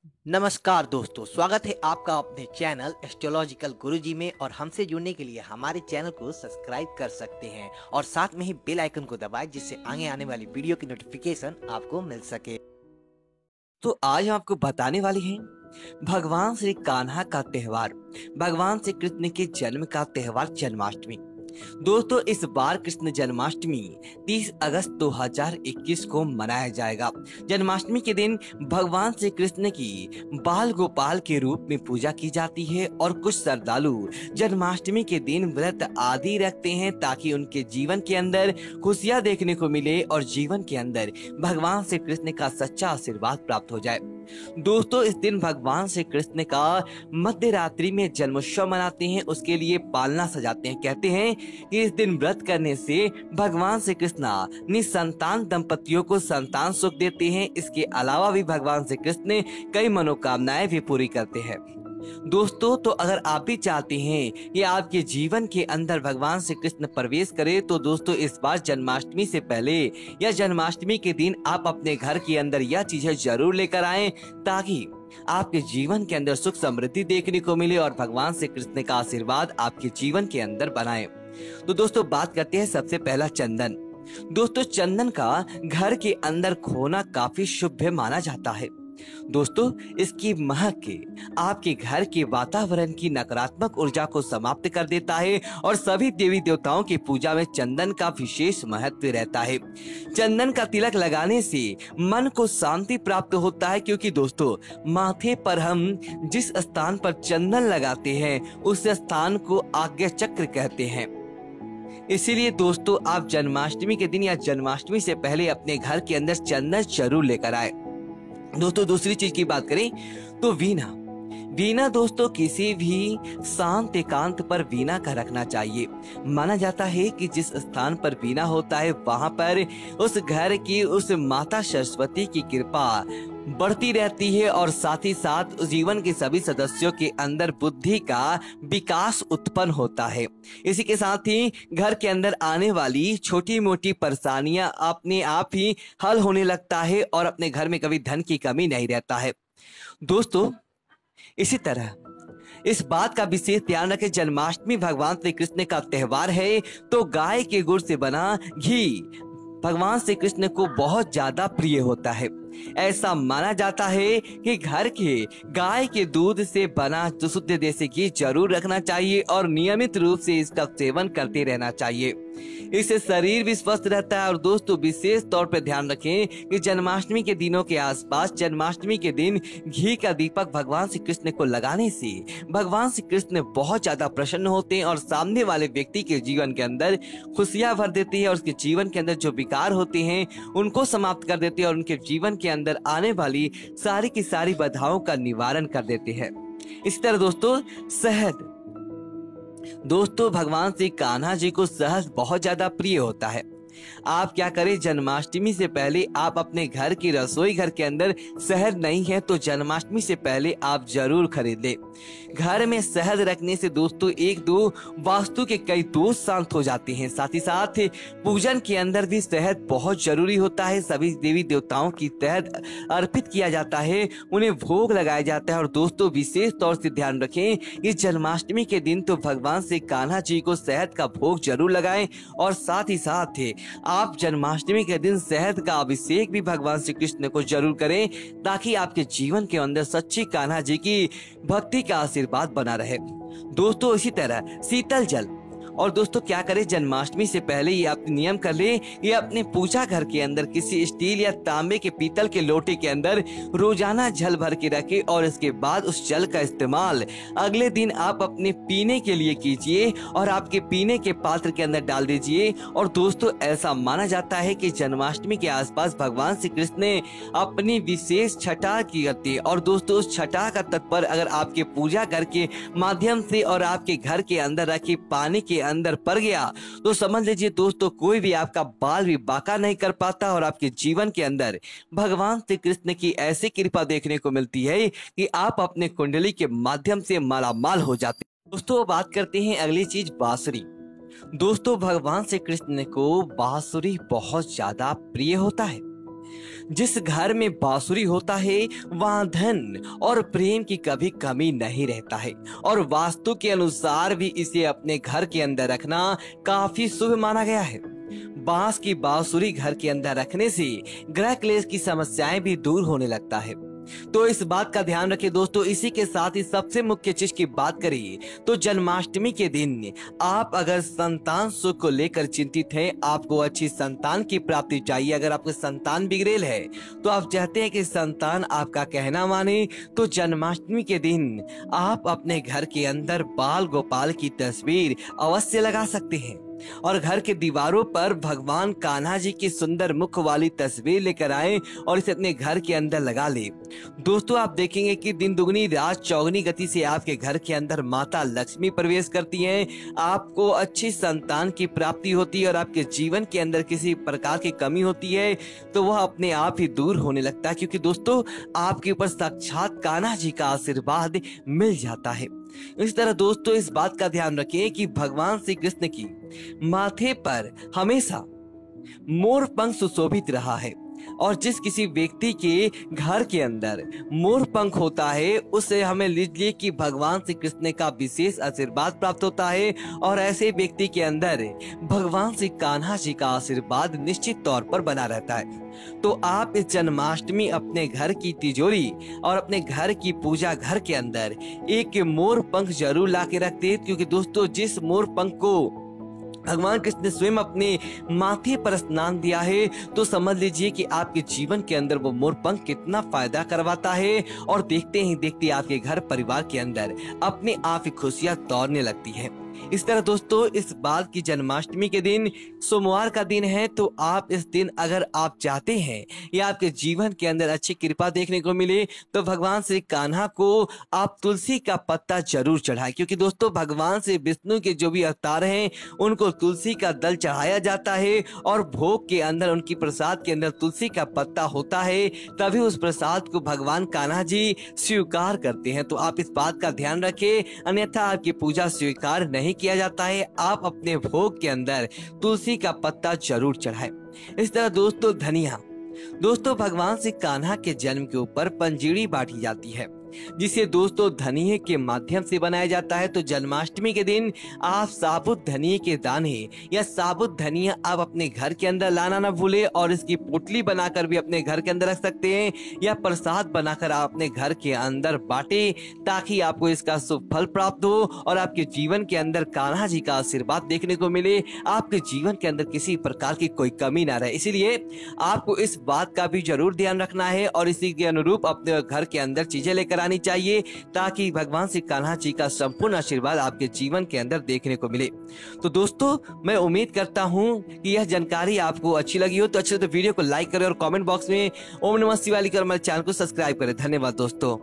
नमस्कार दोस्तों, स्वागत है आपका अपने चैनल एस्ट्रोलॉजिकल गुरुजी में। और हमसे जुड़ने के लिए हमारे चैनल को सब्सक्राइब कर सकते हैं और साथ में ही बेल आइकन को दबाएं, जिससे आगे आने वाली वीडियो की नोटिफिकेशन आपको मिल सके। तो आज हम आपको बताने वाले हैं भगवान श्री कान्हा का त्योहार, भगवान श्री कृष्ण के जन्म का त्योहार जन्माष्टमी। दोस्तों, इस बार कृष्ण जन्माष्टमी 30 अगस्त 2021 को मनाया जाएगा। जन्माष्टमी के दिन भगवान श्री कृष्ण की बाल गोपाल के रूप में पूजा की जाती है और कुछ श्रद्धालु जन्माष्टमी के दिन व्रत आदि रखते हैं ताकि उनके जीवन के अंदर खुशियां देखने को मिले और जीवन के अंदर भगवान श्री कृष्ण का सच्चा आशीर्वाद प्राप्त हो जाए। दोस्तों, इस दिन भगवान श्री कृष्ण का मध्य रात्रि में जन्मोत्सव मनाते हैं, उसके लिए पालना सजाते हैं। कहते हैं कि इस दिन व्रत करने से भगवान श्री कृष्ण निसंतान दंपतियों को संतान सुख देते हैं। इसके अलावा भी भगवान श्री कृष्ण कई मनोकामनाएं भी पूरी करते हैं। दोस्तों, तो अगर आप भी चाहते हैं कि आपके जीवन के अंदर भगवान श्री कृष्ण प्रवेश करे, तो दोस्तों इस बार जन्माष्टमी से पहले या जन्माष्टमी के दिन आप अपने घर के अंदर यह चीजें जरूर लेकर आएं ताकि आपके जीवन के अंदर सुख समृद्धि देखने को मिले और भगवान श्री कृष्ण का आशीर्वाद आपके जीवन के अंदर बनाए। तो दोस्तों, बात करते हैं सबसे पहला चंदन। दोस्तों, चंदन का घर के अंदर खोना काफी शुभ माना जाता है। दोस्तों, इसकी महक के आपके घर के वातावरण की नकारात्मक ऊर्जा को समाप्त कर देता है और सभी देवी देवताओं की पूजा में चंदन का विशेष महत्व रहता है। चंदन का तिलक लगाने से मन को शांति प्राप्त होता है, क्योंकि दोस्तों माथे पर हम जिस स्थान पर चंदन लगाते हैं उस स्थान को आज्ञा चक्र कहते हैं। इसीलिए दोस्तों, आप जन्माष्टमी के दिन या जन्माष्टमी से पहले अपने घर के अंदर चंदन जरूर लेकर आए। दोस्तों, दूसरी चीज की बात करें तो वीणा दोस्तों किसी भी शांत एकांत पर वीणा का रखना चाहिए। माना जाता है कि जिस स्थान पर वीणा होता है वहां पर उस घर की उस माता सरस्वती की कृपा बढ़ती रहती है और साथ ही साथ जीवन के सभी सदस्यों के अंदर बुद्धि का विकास उत्पन्न होता है। इसी के साथ ही घर के अंदर आने वाली छोटी मोटी परेशानियां अपने आप ही हल होने लगता है और अपने घर में कभी धन की कमी नहीं रहता है। दोस्तों, इसी तरह इस बात का विशेष ध्यान रखें, जन्माष्टमी भगवान श्री कृष्ण का त्योहार है तो गाय के गुड़ से बना घी भगवान श्री कृष्ण को बहुत ज्यादा प्रिय होता है। ऐसा माना जाता है कि घर के गाय के दूध से बना शुद्ध देसी घी जरूर रखना चाहिए और नियमित रूप से इसका सेवन करते रहना चाहिए। इससे शरीर भी स्वस्थ रहता है। और दोस्तों, विशेष तौर पर ध्यान रखें कि जन्माष्टमी के दिनों के आसपास जन्माष्टमी के दिन घी का दीपक भगवान श्री कृष्ण को लगाने से भगवान श्री कृष्ण बहुत ज्यादा प्रसन्न होते हैं और सामने वाले व्यक्ति के जीवन के अंदर खुशियां भर देती है और उसके जीवन के अंदर जो विकार होते हैं उनको समाप्त कर देते हैं और उनके जीवन के अंदर आने वाली सारी की सारी बाधाओं का निवारण कर देते हैं। इसी तरह दोस्तों, शहद। दोस्तों, भगवान श्री कान्हा जी को शहद बहुत ज्यादा प्रिय होता है। आप क्या करें, जन्माष्टमी से पहले आप अपने घर की रसोई घर के अंदर शहद नहीं है तो जन्माष्टमी से पहले आप जरूर खरीद ले। घर में शहद रखने से दोस्तों एक दो वास्तु के कई दोष शांत हो जाते हैं। साथ ही साथ पूजन के अंदर भी शहद बहुत जरूरी होता है। सभी देवी देवताओं की शहद अर्पित किया जाता है, उन्हें भोग लगाया जाता है। और दोस्तों, विशेष तौर से ध्यान रखें कि जन्माष्टमी के दिन तो भगवान श्री कान्हा जी को शहद का भोग जरूर लगाएं और साथ ही साथ आप जन्माष्टमी के दिन शहद का अभिषेक भी भगवान श्री कृष्ण को जरूर करें ताकि आपके जीवन के अंदर सच्ची कान्हा जी की भक्ति का आशीर्वाद बना रहे। दोस्तों, इसी तरह शीतल जल। और दोस्तों, क्या करें, जन्माष्टमी से पहले ये आप नियम कर ले कि अपने पूजा घर के अंदर किसी स्टील या तांबे के पीतल के लोटे के अंदर रोजाना जल भर के रखे और इसके बाद उस जल का इस्तेमाल अगले दिन आप अपने पीने के लिए कीजिए और आपके पीने के पात्र के अंदर डाल दीजिए। और दोस्तों, ऐसा माना जाता है कि जन्माष्टमी के आसपास भगवान श्री कृष्ण ने अपनी विशेष छठा की करती है। और दोस्तों, उस छठा का तात्पर्य अगर आपके पूजा घर के माध्यम से और आपके घर के अंदर रखे पानी के अंदर पड़ गया तो समझ लीजिए दोस्तों, कोई भी आपका बाल भी बाका नहीं कर पाता और आपके जीवन के अंदर भगवान श्री कृष्ण की ऐसी कृपा देखने को मिलती है कि आप अपने कुंडली के माध्यम से मालामाल हो जाते हैं। दोस्तों, बात करते हैं अगली चीज, बांसुरी। दोस्तों, भगवान श्री कृष्ण को बांसुरी बहुत ज्यादा प्रिय होता है। जिस घर में बांसुरी होता है वहां धन और प्रेम की कभी कमी नहीं रहता है और वास्तु के अनुसार भी इसे अपने घर के अंदर रखना काफी शुभ माना गया है। बांस की बांसुरी घर के अंदर रखने से ग्रह क्लेश की समस्याएं भी दूर होने लगता है। तो इस बात का ध्यान रखें दोस्तों। इसी के साथ ही सबसे मुख्य चीज की बात करें तो जन्माष्टमी के दिन आप अगर संतान सुख को लेकर चिंतित हैं, आपको अच्छी संतान की प्राप्ति चाहिए, अगर आपके संतान बिगड़ेल है तो आप चाहते हैं कि संतान आपका कहना माने, तो जन्माष्टमी के दिन आप अपने घर के अंदर बाल गोपाल की तस्वीर अवश्य लगा सकते हैं और घर के दीवारों पर भगवान कान्हा जी की सुंदर मुख वाली तस्वीर लेकर आए और इसे अपने घर के अंदर लगा ले। दोस्तों आप देखेंगे कि दिन दुगनी रात चौगनी गति से आपके घर के अंदर माता लक्ष्मी प्रवेश करती हैं, आपको अच्छी संतान की प्राप्ति होती है और आपके जीवन के अंदर किसी प्रकार की कमी होती है तो वह अपने आप ही दूर होने लगता है, क्योंकि दोस्तों आपके ऊपर साक्षात कान्हा जी का आशीर्वाद मिल जाता है। इस तरह दोस्तों इस बात का ध्यान रखें कि भगवान श्री कृष्ण की माथे पर हमेशा मोर पंख सुशोभित रहा है और जिस किसी व्यक्ति के घर के अंदर मोर पंख होता है उसे हमें लीजिए कि भगवान श्री कृष्ण का विशेष आशीर्वाद प्राप्त होता है और ऐसे व्यक्ति के अंदर भगवान श्री कान्हा जी का आशीर्वाद निश्चित तौर पर बना रहता है। तो आप इस जन्माष्टमी अपने घर की तिजोरी और अपने घर की पूजा घर के अंदर एक मोर पंख जरूर ला के रख दे, क्योंकि दोस्तों जिस मोर पंख को भगवान कृष्ण ने स्वयं अपने माथे पर स्नान दिया है तो समझ लीजिए कि आपके जीवन के अंदर वो मोर पंख कितना फायदा करवाता है और देखते ही देखते आपके घर परिवार के अंदर अपने आप ही खुशियां दौड़ने लगती है। इस तरह दोस्तों इस बार की जन्माष्टमी के दिन सोमवार का दिन है, तो आप इस दिन अगर आप चाहते हैं या आपके जीवन के अंदर अच्छी कृपा देखने को मिले तो भगवान श्री कान्हा को आप तुलसी का पत्ता जरूर चढ़ाएं, क्योंकि दोस्तों भगवान श्री विष्णु के जो भी अवतार हैं उनको तुलसी का दल चढ़ाया जाता है और भोग के अंदर उनकी प्रसाद के अंदर तुलसी का पत्ता होता है, तभी उस प्रसाद को भगवान कान्हा जी स्वीकार करते हैं। तो आप इस बात का ध्यान रखें, अन्यथा आपकी पूजा स्वीकार नहीं किया जाता है। आप अपने भोग के अंदर तुलसी का पत्ता जरूर चढ़ाएं। इस तरह दोस्तों भगवान श्री कान्हा के जन्म के ऊपर पंजीरी बांटी जाती है जिसे दोस्तों धनिये के माध्यम से बनाया जाता है। तो जन्माष्टमी के दिन आप साबुत धनिये के दाने या साबुत धनिया आप अपने घर के अंदर लाना ना भूले और इसकी पोटली बनाकर भी अपने घर के अंदर रख सकते हैं या प्रसाद बनाकर आप अपने घर के अंदर बांटे ताकि आपको इसका शुभ फल प्राप्त हो और आपके जीवन के अंदर कान्हा जी का आशीर्वाद देखने को मिले, आपके जीवन के अंदर किसी प्रकार की कोई कमी ना रहे। इसीलिए आपको इस बात का भी जरूर ध्यान रखना है और इसी के अनुरूप अपने घर के अंदर चीजें लेकर आनी चाहिए ताकि भगवान श्री कान्हा जी का संपूर्ण आशीर्वाद आपके जीवन के अंदर देखने को मिले। तो दोस्तों मैं उम्मीद करता हूं कि यह जानकारी आपको अच्छी लगी हो, तो अच्छे तो वीडियो को लाइक करें और कमेंट बॉक्स में ओम नमः शिवाय लिखकर हमारे चैनल को सब्सक्राइब करें। धन्यवाद दोस्तों।